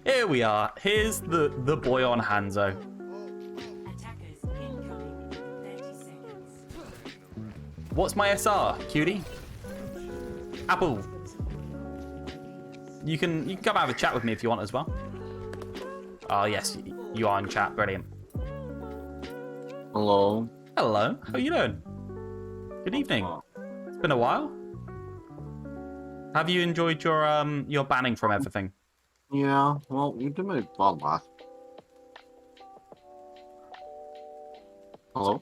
Here we are. Here's the boy on Hanzo. Attackers incoming in 30 seconds. What's my SR, cutie? Apple. You can come have a chat with me if you want as well. Oh yes, you are in chat. Brilliant. Hello. Hello. How are you doing? Good evening. It's been a while. Have you enjoyed your banning from everything? Yeah, well, you did my ball last. Hello?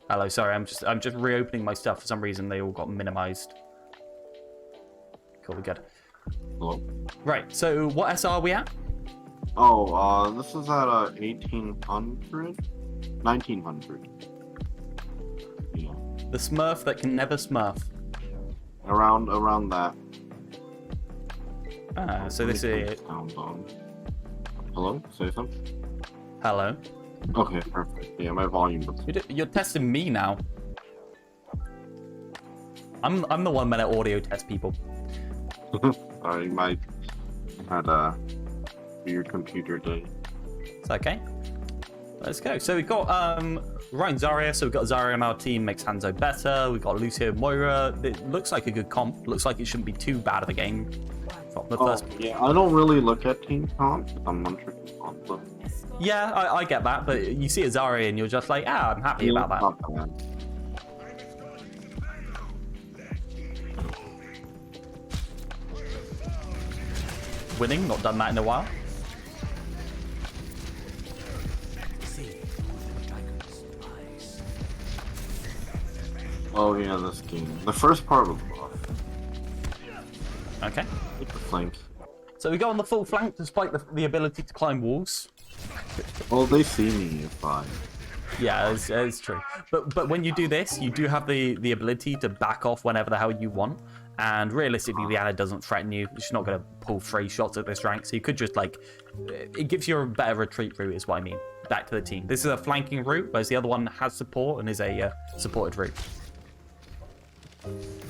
Hello, sorry, I'm just reopening my stuff. For some reason they all got minimized. Cool, we're good. Hello? Right, so what SR are we at? Oh, this is at 1800? 1900. Yeah. The Smurf that can never Smurf. Around that. So this is... Hello? Say something? Hello. Okay, perfect. Yeah, my volume was... You're testing me now. I'm the one that audio test people. Sorry, I had a weird computer day. It's okay. Let's go. So we've got Ryan Zarya. So we've got Zarya on our team, makes Hanzo better. We've got Lucio Moira. It looks like a good comp. Looks like it shouldn't be too bad of a game. From the first... yeah, I don't really look at team comp. I'm one tricky comp. So. Yeah, I get that, but you see a Zarya and you're just like, I'm happy about that. Not bad. Winning, not done that in a while. Oh yeah, this game. The first part was rough. Okay. With the flank. So we go on the full flank despite the ability to climb walls. Well, they see me if I... Yeah, it's true. But when you do this, you do have the ability to back off whenever the hell you want. And realistically, the Ana doesn't threaten you. She's not going to pull 3 shots at this rank. So you could just, like... It gives you a better retreat route, is what I mean. Back to the team. This is a flanking route, whereas the other one has support and is a supported route.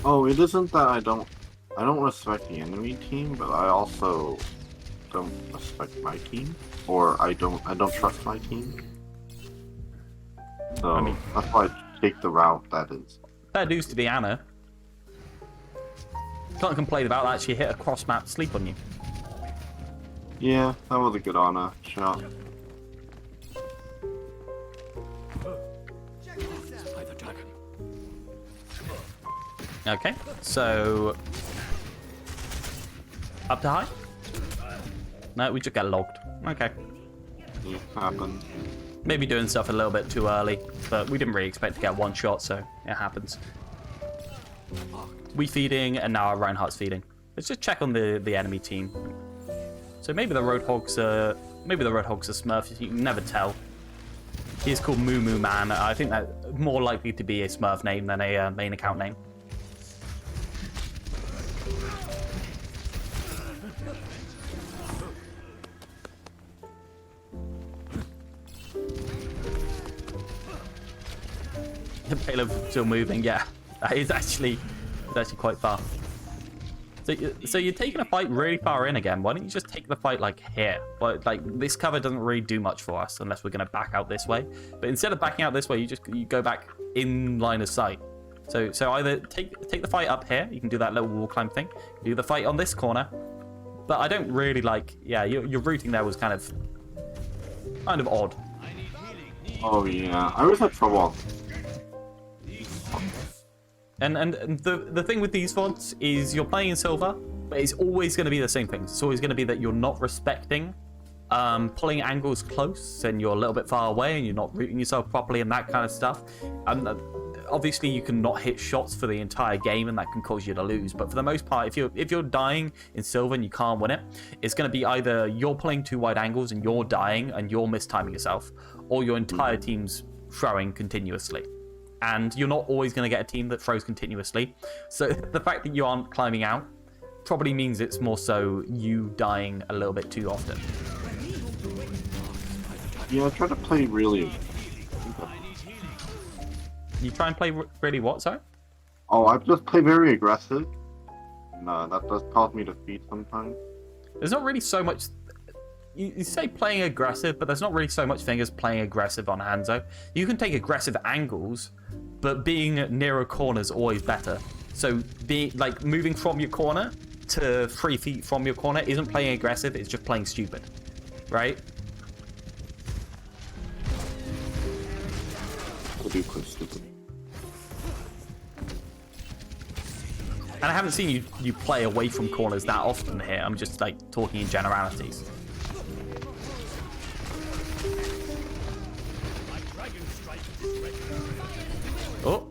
Oh, it isn't that I don't respect the enemy team, but I also don't respect my team. Or I don't trust my team. So, I mean, that's why I take the route that is. Fair dues to the Ana. Can't complain about that. She hit a cross map sleep on you. Yeah, that was a good Ana shot. Okay, so... Up to high? No, we just get logged. Okay. Yeah, happened. Maybe doing stuff a little bit too early, but we didn't really expect to get one shot, so it happens. We feeding, and now Reinhardt's feeding. Let's just check on the enemy team. So maybe the Roadhogs are Smurf. You can never tell. He is called Moo Moo Man. I think that's more likely to be a Smurf name than a main account name. The payload still moving, yeah. That is actually quite far. So you're taking a fight really far in again. Why don't you just take the fight like here? Like this cover doesn't really do much for us unless we're gonna back out this way. But instead of backing out this way, you go back in line of sight. So either take the fight up here. You can do that little wall climb thing. Do the fight on this corner. But I don't really like. Yeah, your routing there was kind of odd. Oh yeah, I always had trouble. And the thing with these VODs is you're playing in silver, but it's always going to be the same thing. It's always going to be that you're not respecting pulling angles close, and you're a little bit far away, and you're not routing yourself properly, and that kind of stuff. And obviously, you can not hit shots for the entire game, and that can cause you to lose. But for the most part, if you're dying in silver and you can't win it, it's going to be either you're pulling too wide angles and you're dying and you're mistiming yourself, or your entire team's throwing continuously. And you're not always going to get a team that throws continuously. So the fact that you aren't climbing out probably means it's more so you dying a little bit too often. Yeah, I try to play really... You try and play really what, sorry? Oh, I just play very aggressive. No, that does cause me to feed sometimes. There's not really so much... you say playing aggressive, but there's not really so much thing as playing aggressive on Hanzo. You can take aggressive angles, but being near a corner is always better. So like moving from your corner to 3 feet from your corner isn't playing aggressive, it's just playing stupid, right? Would be quite stupid. And I haven't seen you play away from corners that often here. I'm just like talking in generalities. Oh,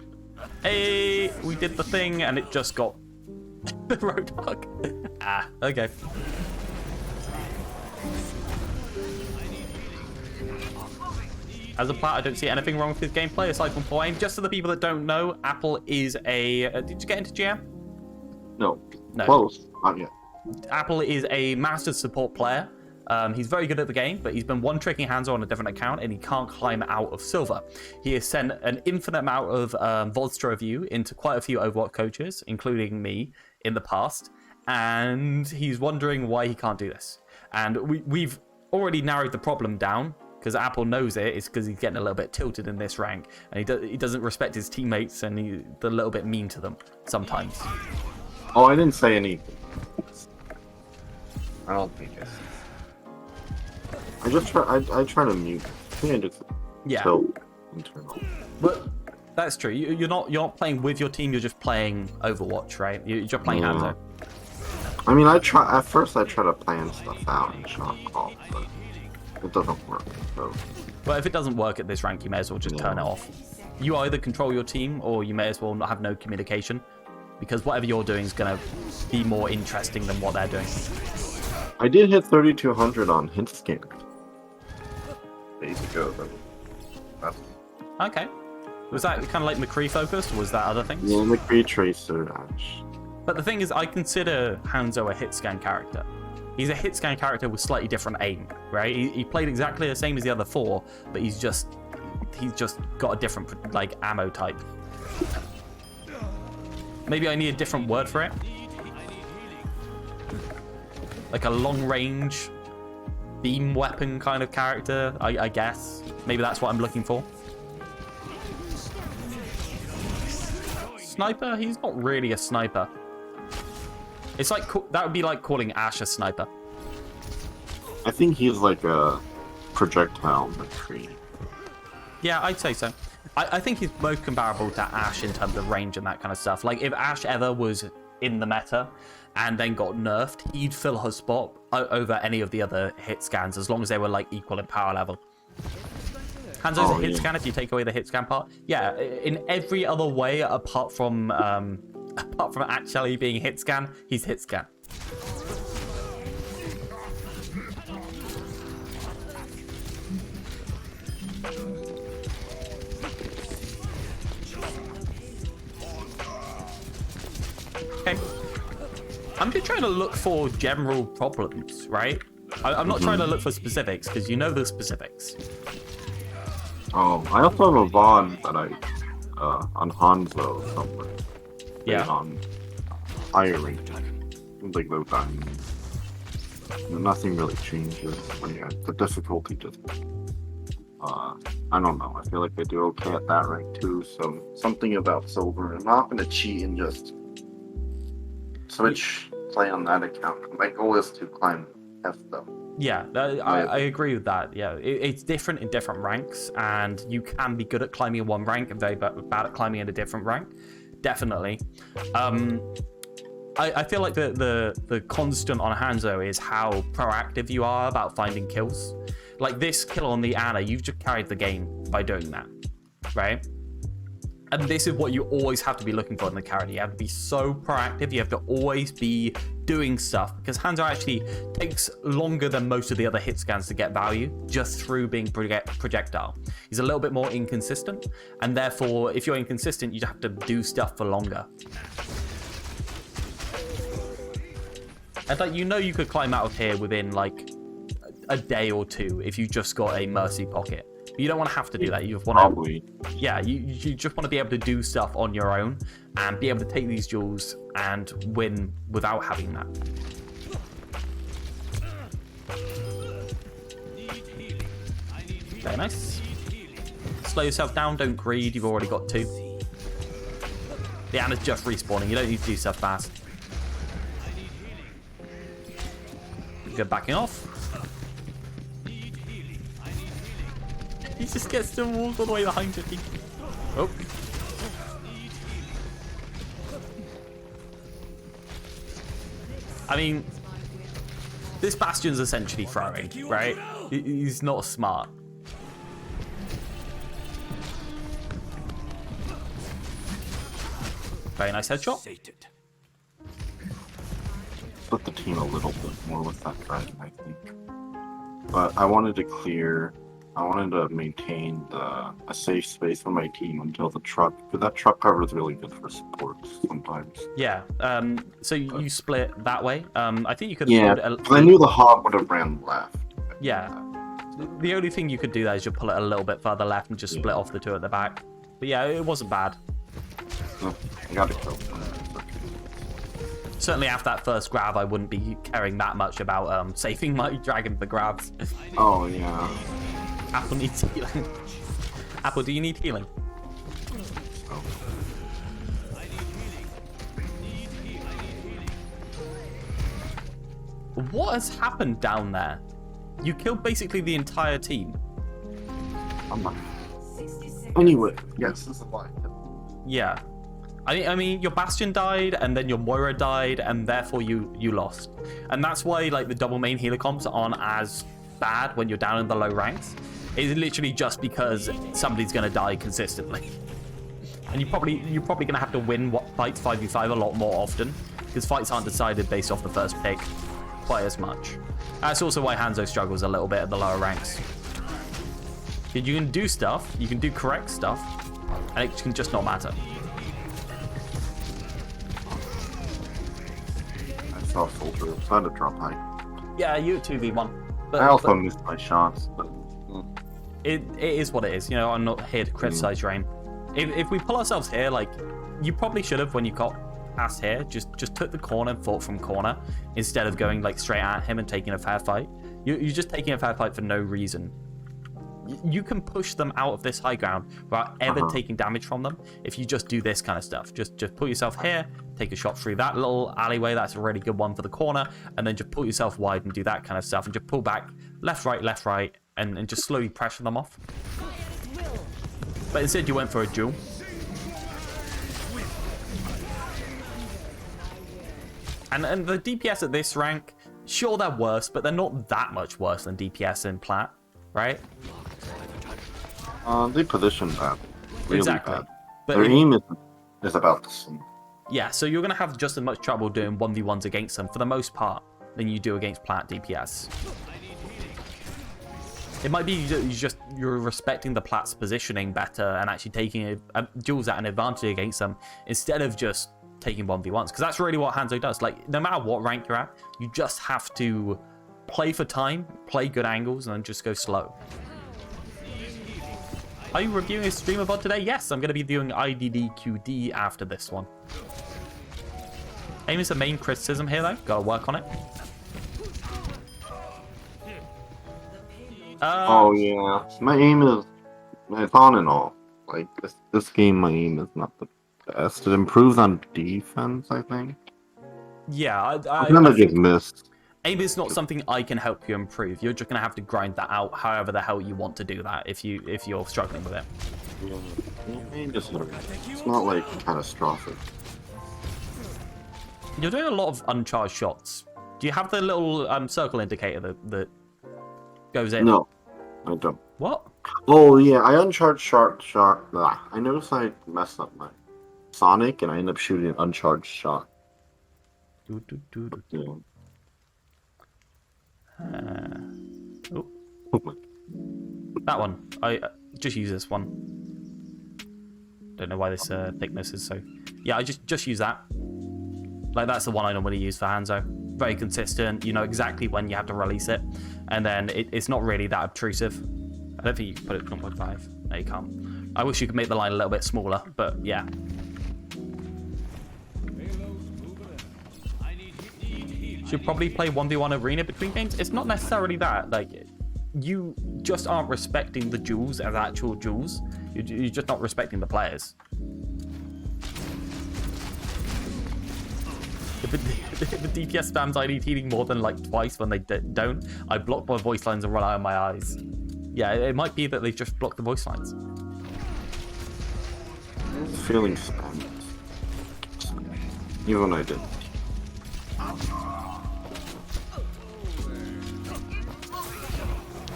hey, we did the thing and it just got the roadhog. Ah, okay. As a player, I don't see anything wrong with his gameplay aside from playing. Just for the people that don't know, Apple is a... did you get into GM? No. No. Close. Not yet. Apple is a master support player. He's very good at the game, but he's been one-tricking Hanzo on a different account, and he can't climb out of silver. He has sent an infinite amount of VODs review into quite a few Overwatch coaches, including me, in the past, and he's wondering why he can't do this. And we've already narrowed the problem down, because Apple knows it. It's because he's getting a little bit tilted in this rank, and he doesn't respect his teammates, and he's a little bit mean to them sometimes. Oh, I didn't say anything. I don't think it's... I try to mute. I think I just tilt internal. But that's true. You're not playing with your team. You're just playing Overwatch, right? You're just playing Hanzo. I mean, at first I try to plan stuff out and shot calls, but it doesn't work. So. But if it doesn't work at this rank, you may as well just turn it off. You either control your team, or you may as well not have no communication, because whatever you're doing is going to be more interesting than what they're doing. I did hit 3,200 on hint scan days ago, but that's... Okay. Was that kind of like McCree focused, or was that other things? Yeah, McCree, Tracer, Ash. But the thing is, I consider Hanzo a hit scan character. He's a hit scan character with slightly different aim, right? He played exactly the same as the other four, but he's just got a different like ammo type. Maybe I need a different word for it. Like a long range beam weapon kind of character, I guess. Maybe that's what I'm looking for. Sniper? He's not really a sniper. It's like that would be like calling Ash a sniper. I think he's like a projectile McCree. Yeah, I'd say so. I think he's most comparable to Ash in terms of range and that kind of stuff. Like if Ash ever was in the meta and then got nerfed, he'd fill her spot over any of the other hit scans as long as they were like equal in power level. Hanzo's a hit scan if you take away the hit scan part. Yeah, in every other way apart from actually being hit scan, he's hit scan. Okay. I'm just trying to look for general problems, right? I'm not trying to look for specifics, because you know the specifics. Oh, I also have a VOD that on Hanzo somewhere. Yeah. On hiring. Like no time. Nothing really changes. But yeah, the difficulty just... I don't know. I feel like I do okay at that rank too, so something about silver. I'm not gonna cheat and just play on that account. My goal is to climb F though. Yeah, I agree with that. Yeah, it's different in different ranks, and you can be good at climbing in one rank and very bad at climbing in a different rank. Definitely. I feel like the constant on Hanzo is how proactive you are about finding kills. Like this kill on the Ana, you've just carried the game by doing that, right? And this is what you always have to be looking for in the character. You have to be so proactive. You have to always be doing stuff, because Hanzo actually takes longer than most of the other hit scans to get value just through being projectile. He's a little bit more inconsistent, and therefore, if you're inconsistent, you have to do stuff for longer. And like, you know, you could climb out of here within like a day or two if you just got a mercy pocket. But you don't want to have to do that. You just want to, Probably. yeah, you just want to be able to do stuff on your own and be able to take these duels and win without having that. Very nice. Slow yourself down, don't greed, you've already got 2. The Ana's just respawning, you don't need to do stuff fast. Good backing off. He just gets the walls all the way behind you. Oh. I mean, this Bastion's essentially throwing, right? He's not smart. Very nice headshot. Split the team a little bit more with that dragon, I think. But I wanted to maintain a safe space for my team until the truck, because that truck cover is really good for support sometimes. Yeah. So you split that way. I think you could. Yeah. I knew the hog would have ran left. Yeah. The only thing you could do there is you pull it a little bit further left and just split off the 2 at the back. But yeah, it wasn't bad. I got to kill. Certainly after that first grab, I wouldn't be caring that much about saving my dragon for grabs. Oh yeah. Apple needs healing. Apple, do you need healing? What has happened down there? You killed basically the entire team. I'm not. Anyway, yes, this is why. Yeah. I mean, your Bastion died, and then your Moira died, and therefore you lost. And that's why, like, the double main healer comps aren't as bad when you're down in the low ranks. It's literally just because somebody's going to die consistently. And you're probably going to have to win fights 5v5 a lot more often, because fights aren't decided based off the first pick quite as much. That's also why Hanzo struggles a little bit at the lower ranks. You can do stuff, you can do correct stuff, and it can just not matter. I saw Soldier. I had to drop high. Yeah, you at 2v1. But, I also missed my shots, but it is what it is. You know, I'm not here to criticize your aim. If we pull ourselves here, like, you probably should have when you got past here, just took the corner and fought from corner instead of going like straight at him and taking a fair fight. You're just taking a fair fight for no reason. You can push them out of this high ground without ever taking damage from them if you just do this kind of stuff. Just put yourself here, take a shot through that little alleyway. That's a really good one for the corner. And then just pull yourself wide and do that kind of stuff. And just pull back left, right, and just slowly pressure them off. But instead you went for a duel. And the DPS at this rank, sure, they're worse, but they're not that much worse than DPS in Plat, right? They position bad. Really Exactly. bad. But Their aim is about the same. Yeah, so you're going to have just as much trouble doing 1v1s against them, for the most part, than you do against Plat DPS. It might be you're respecting the Plat's positioning better and actually taking duels at an advantage against them, instead of just taking 1v1s, because that's really what Hanzo does. Like, no matter what rank you're at, you just have to play for time, play good angles, and then just go slow. Are you reviewing a streamer VOD today? Yes, I'm going to be doing IDDQD after this one. Aim is the main criticism here, though. Got to work on it. Oh yeah, my aim is it's on and off. Like this game, my aim is not the best. It improves on defense, I think. Yeah, I gonna get missed. Aim is not something I can help you improve. You're just going to have to grind that out however the hell you want to do that if you're struggling with it. Yeah, aim is it's not like catastrophic. You're doing a lot of uncharged shots. Do you have the little circle indicator that goes in? No, I don't. What? Oh yeah, I uncharged shot. I noticed I messed up my Sonic and I ended up shooting an uncharged shot. Yeah. Oh. That one. I just use this one. Don't know why this thickness is so. Yeah, I just use that. Like, that's the one I normally use for Hanzo. Very consistent. You know exactly when you have to release it, and then it's not really that obtrusive. I don't think you can put it at 1.5. No, you can't. I wish you could make the line a little bit smaller, but yeah. Should probably play 1v1 arena between games. It's not necessarily that. Like, you just aren't respecting the duels as actual duels. You're just not respecting the players. If the DPS spams I need healing more than like twice when they don't, I block my voice lines and rely on my eyes. Yeah, it might be that they've just blocked the voice lines. Feeling spammed. Even when I didn't.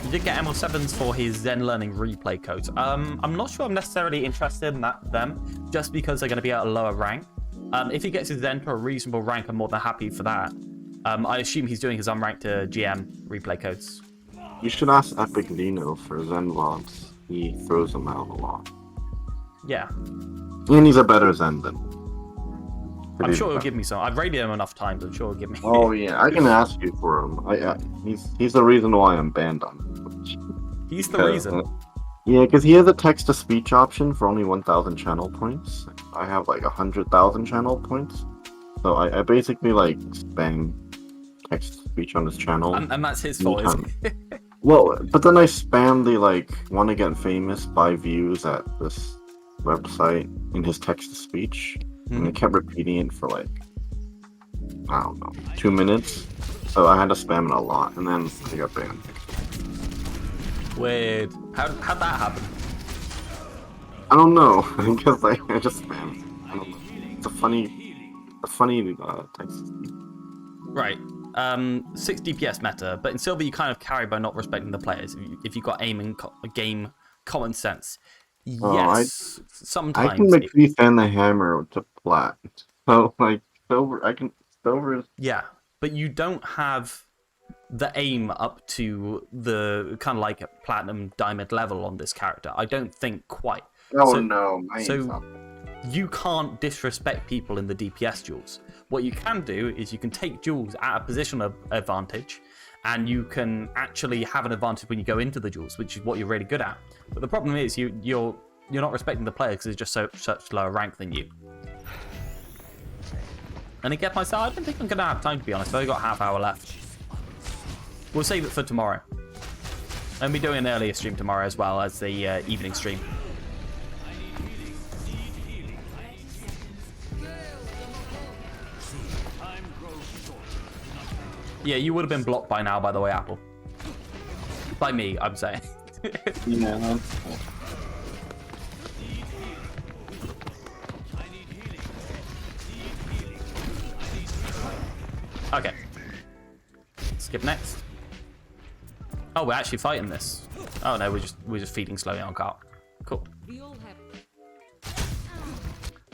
You did get ML7s for his Zen Learning replay codes. I'm not sure I'm necessarily interested in them, just because they're going to be at a lower rank. If he gets his Zen to a reasonable rank, I'm more than happy for that. I assume he's doing his unranked to GM replay codes. You should ask Epic Nino for Zen VODs. He throws them out a lot. Yeah. And he's a better Zen than. I'm sure he'll give me some. I've raided him enough times. I'm sure he'll give me. Oh yeah, I can ask you for him. He's the reason why I'm banned on Twitch. He's the reason. Yeah, because he has a text-to-speech option for only 1,000 channel points. I have like 100,000 channel points, so I basically like spam text-to-speech on his channel. And that's his fault, isn't it? Well, but then I spam the like want to get famous by views at this website in his text-to-speech, and I kept repeating it for like, I don't know, 2 minutes. So I had to spam it a lot, and then I got banned. Weird. How'd that happen? I don't know. I guess I just spam. I don't know. It's a funny text. Right. 6 DPS meta, but in Silver you kind of carry by not respecting the players. If you've got aim and game common sense. Yes, sometimes. I can McVee fan the hammer to plat. So like Silver is. Yeah, but you don't have the aim up to the kind of like platinum diamond level on this character. I don't think quite. Oh so, no, so you can't disrespect people in the DPS duels. What you can do is you can take duels at a position of advantage, and you can actually have an advantage when you go into the duels, which is what you're really good at. But the problem is you're not respecting the players because it's just such lower rank than you. And again, myself, I don't think I'm gonna have time to be honest. I've only got half hour left. We'll save it for tomorrow. And we're doing an earlier stream tomorrow as well as the evening stream. Yeah, you would have been blocked by now, by the way, Apple. By me, I'm saying. Yeah. Okay. Skip next. Oh, we're actually fighting this. Oh no, we're just feeding slowly on cart. Cool.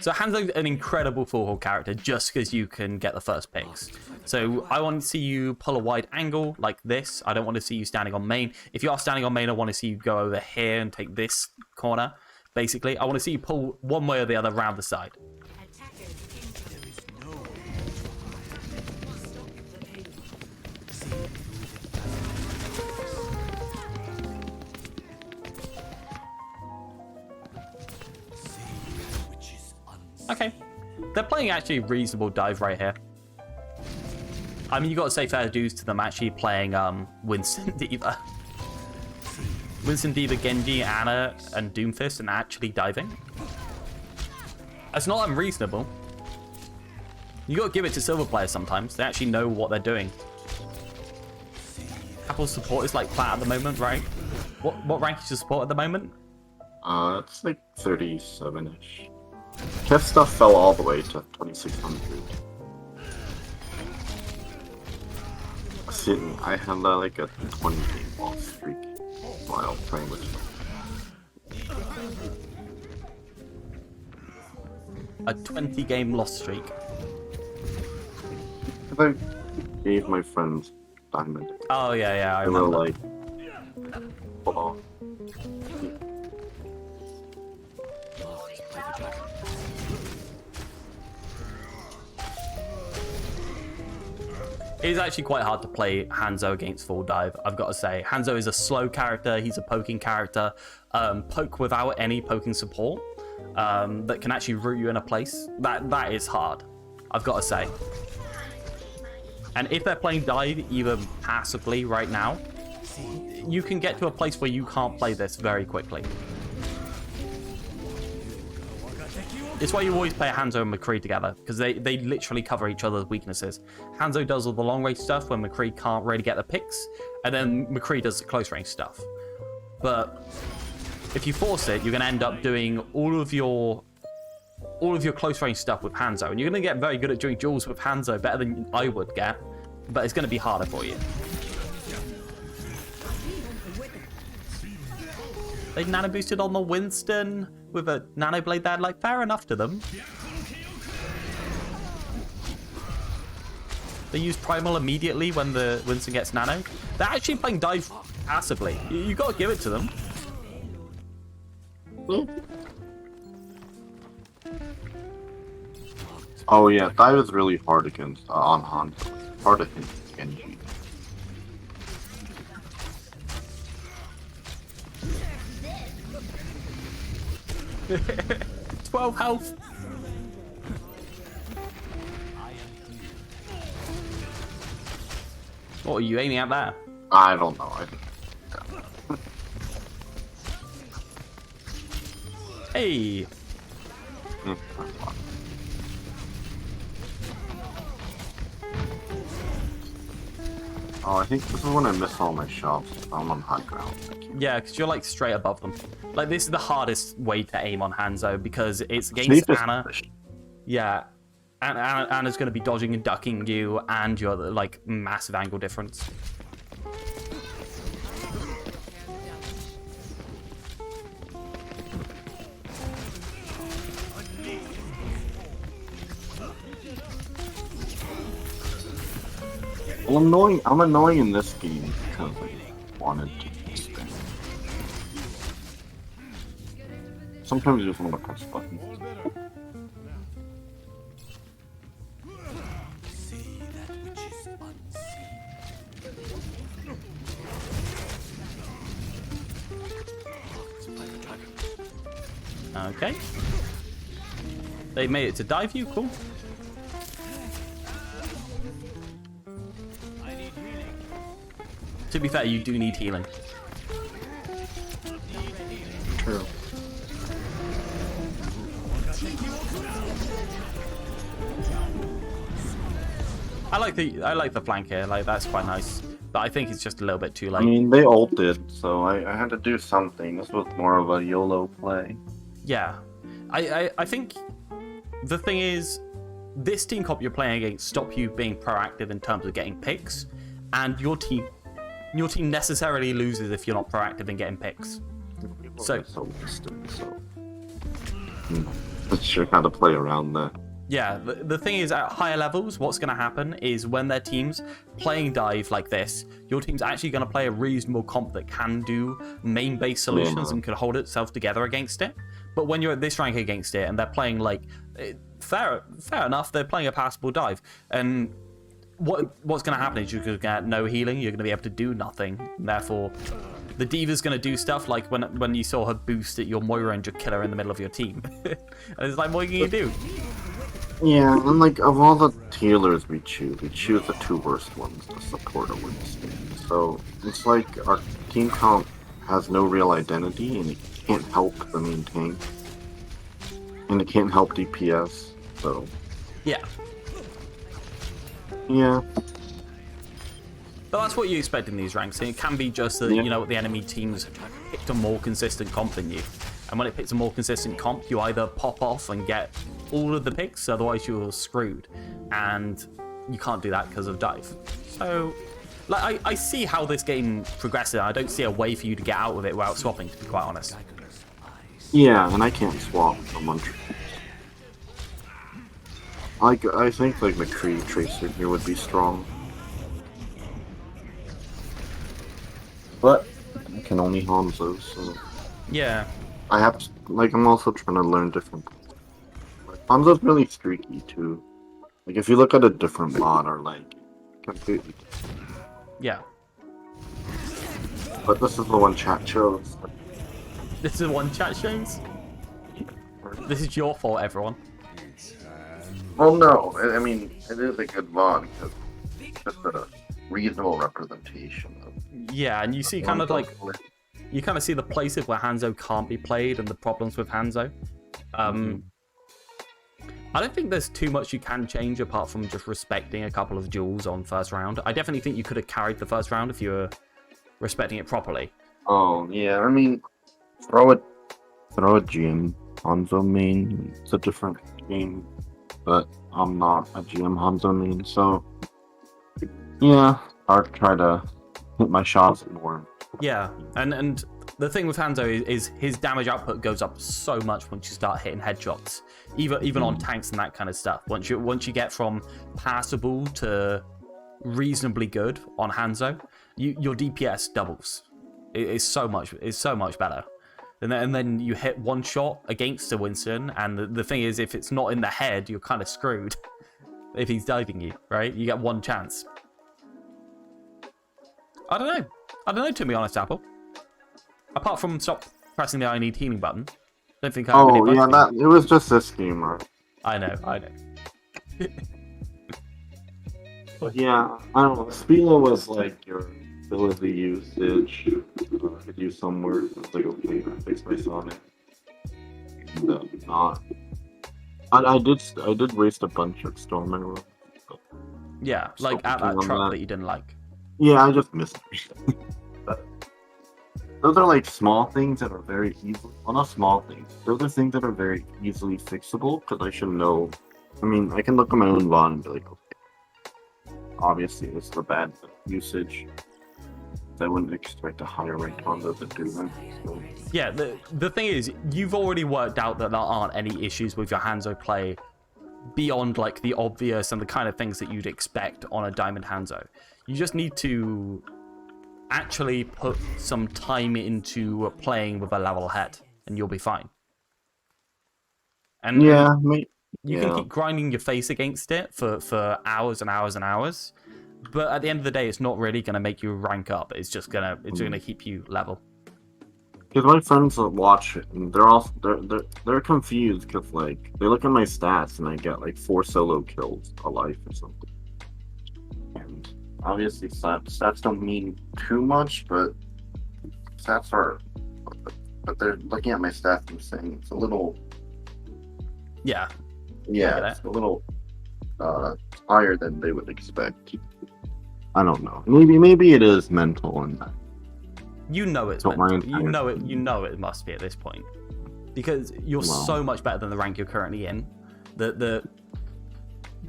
So Hanzo's an incredible full character just because you can get the first picks. So I want to see you pull a wide angle like this. I don't want to see you standing on main. If you are standing on main, I want to see you go over here and take this corner. Basically, I want to see you pull one way or the other around the side. Okay. They're playing actually reasonable dive right here. I mean, you got to say fair dues to them actually playing Winston D.Va. Winston D.Va, Genji, Ana, and Doomfist and actually diving. That's not unreasonable. You got to give it to silver players sometimes. They actually know what they're doing. Apple's support is like flat at the moment, right? What rank is your support at the moment? It's like 37-ish. Kev stuff fell all the way to 2600. I had like a 20 game loss streak while playing with him. A 20 game loss streak. Because I gave my friends diamond. Oh yeah, I They were remember. like, oh. It is actually quite hard to play Hanzo against full dive, I've got to say. Hanzo is a slow character, he's a poking character. Poke without any poking support that can actually root you in a place. That is hard, I've got to say. And if they're playing dive even passively right now, you can get to a place where you can't play this very quickly. It's why you always play Hanzo and McCree together, because they literally cover each other's weaknesses. Hanzo does all the long range stuff when McCree can't really get the picks, and then McCree does the close range stuff. But if you force it, you're going to end up doing all of your close range stuff with Hanzo, and you're going to get very good at doing duels with Hanzo, better than I would get, but it's going to be harder for you. They nano boosted on the Winston with a nano blade there, like, fair enough to them. They use Primal immediately when the Winston gets nano. They're actually playing dive passively. You got to give it to them. Oh yeah, dive is really hard against on Hanzo. Hard against Genji. 12 health. What are you aiming at there? I don't know. Hey. Oh, I think this is when I miss all my shots. I'm on high ground. Yeah, because you're like straight above them. Like, this is the hardest way to aim on Hanzo because it's against Anna. Yeah. And Anna's going to be dodging and ducking you, and you're like massive angle difference. Well, I'm annoying in this game because I wanted to spin. Sometimes you just want to press buttons. Okay. They made it to dive you, cool. To be fair, you do need healing. True. I like the flank here, like that's quite nice. But I think it's just a little bit too late. I mean, they ulted, so I had to do something. This was more of a YOLO play. Yeah. I think the thing is, this team comp you're playing against stop you being proactive in terms of getting picks, and your team necessarily loses if you're not proactive in getting picks. So distant, so not sure how to play around that. yeah, the thing is, at higher levels, what's going to happen is when their team's playing dive like this, your team's actually going to play a reasonable comp that can do main-based solutions and can hold itself together against it. But when you're at this rank against it, and they're playing like fair enough, they're playing a passable dive, and what's going to happen is you're going to get no healing, you're going to be able to do nothing. Therefore, the Diva's going to do stuff like when you saw her boost at your Moira and your killer in the middle of your team. And it's like, what can you do? Yeah, and like, of all the healers we choose the two worst ones to support a win game. So, it's like our team comp has no real identity, and it can't help the main tank. And it can't help DPS, so... Yeah. Yeah. But that's what you expect in these ranks, and it can be just that, you know, the enemy team's picked a more consistent comp than you. And when it picks a more consistent comp, you either pop off and get all of the picks, otherwise you're screwed. And you can't do that because of dive. So, like, I see how this game progresses. I don't see a way for you to get out of it without swapping, to be quite honest. Yeah, and I can't swap someone. Like, I think, like, McCree Tracer here would be strong. But I can only Hanzo, so... Yeah. I have to, like, I'm also trying to learn different... Hanzo's really streaky, too. Like, if you look at a different mod, or, like, completely different. Yeah. But this is the one chat chose. This is the one chat shows? This is your fault, everyone. Well, no, I mean, it is a good mod, because just reasonable representation of. Yeah, and you see kind of like you kind of see the places where Hanzo can't be played and the problems with Hanzo. I don't think there's too much you can change apart from just respecting a couple of duels on first round. I definitely think you could have carried the first round if you were respecting it properly. Oh yeah, I mean, throw a GM Hanzo main. It's a different game, but I'm not a GM Hanzo main, so yeah, I'll try to hit my shots more. Yeah, and the thing with Hanzo is his damage output goes up so much once you start hitting headshots, even on tanks and that kind of stuff. Once you get from passable to reasonably good on Hanzo, your DPS doubles. It's so much better. And then you hit one shot against a Winston, and the thing is, if it's not in the head, you're kind of screwed. If he's diving you, right? You get one chance. I don't know, to be honest, Apple. Apart from stop pressing the I need healing button, I don't think I have any Oh yeah, it was just this game, right? I know. But yeah, I don't know. Spila was like your ability usage. Could use some work. I was like, okay, I fixed my Sonic. And, not. I did waste a bunch of Storm Arrows. Yeah, like at that truck that you didn't like. Yeah, I just missed it. But those are like small things that are very easily. Well, not small things. Those are things that are very easily fixable because I should know. I mean, I can look at my own VOD and be like, okay, obviously this is a bad usage. I wouldn't expect a higher rank Hanzo to do that. So. Yeah, the thing is, you've already worked out that there aren't any issues with your Hanzo play beyond like the obvious and the kind of things that you'd expect on a Diamond Hanzo. You just need to actually put some time into playing with a level head, and you'll be fine. And yeah, you can keep grinding your face against it for hours and hours and hours, but at the end of the day, it's not really going to make you rank up. It's just gonna keep you level. Because my friends that watch it, and they're confused because like they look at my stats and I get like 4 solo kills a life or something. And obviously stats don't mean too much, but stats are. But they're looking at my stats and saying it's a little. Yeah. Yeah, it's a little higher than they would expect. I don't know. Maybe it is mental and. You know it's mental. You know it must be at this point, because you're so much better than the rank you're currently in.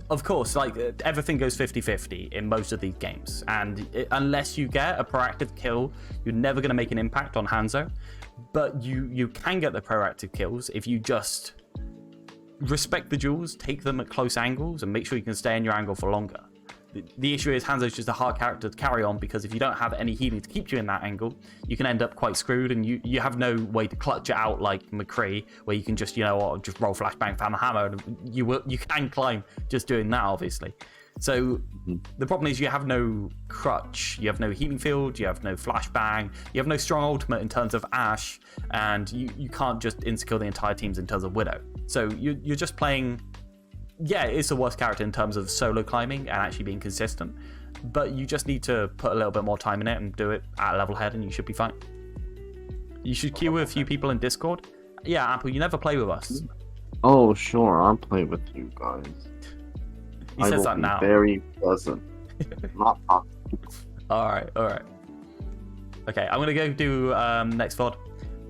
Of course, like everything goes 50-50 in most of these games, and unless you get a proactive kill, you're never going to make an impact on Hanzo. But you can get the proactive kills if you just respect the duels, take them at close angles, and make sure you can stay in your angle for longer. The issue is Hanzo's just a hard character to carry on, because if you don't have any healing to keep you in that angle, you can end up quite screwed, and you have no way to clutch it out like McCree, where you can just, just roll flashbang, fan the hammer, and you can climb just doing that, obviously. So the problem is you have no crutch, you have no healing field, you have no flashbang, you have no strong ultimate in terms of Ashe, and you can't just insta-kill the entire teams in terms of Widow. So you're just playing. Yeah, it's the worst character in terms of solo climbing and actually being consistent, but you just need to put a little bit more time in it and do it at a level head, and you should be fine. You should queue with a few people in Discord. Yeah, Apple, you never play with us. Oh, sure, I'll play with you guys. He says that now. Very pleasant. Not toxic. All right. Okay, I'm gonna go do next VOD.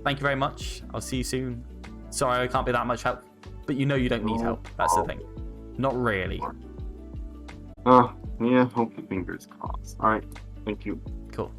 Thank you very much. I'll see you soon. Sorry, I can't be that much help, but you don't need help. That's the thing. Not really. Yeah, hope the fingers crossed. Alright, thank you. Cool.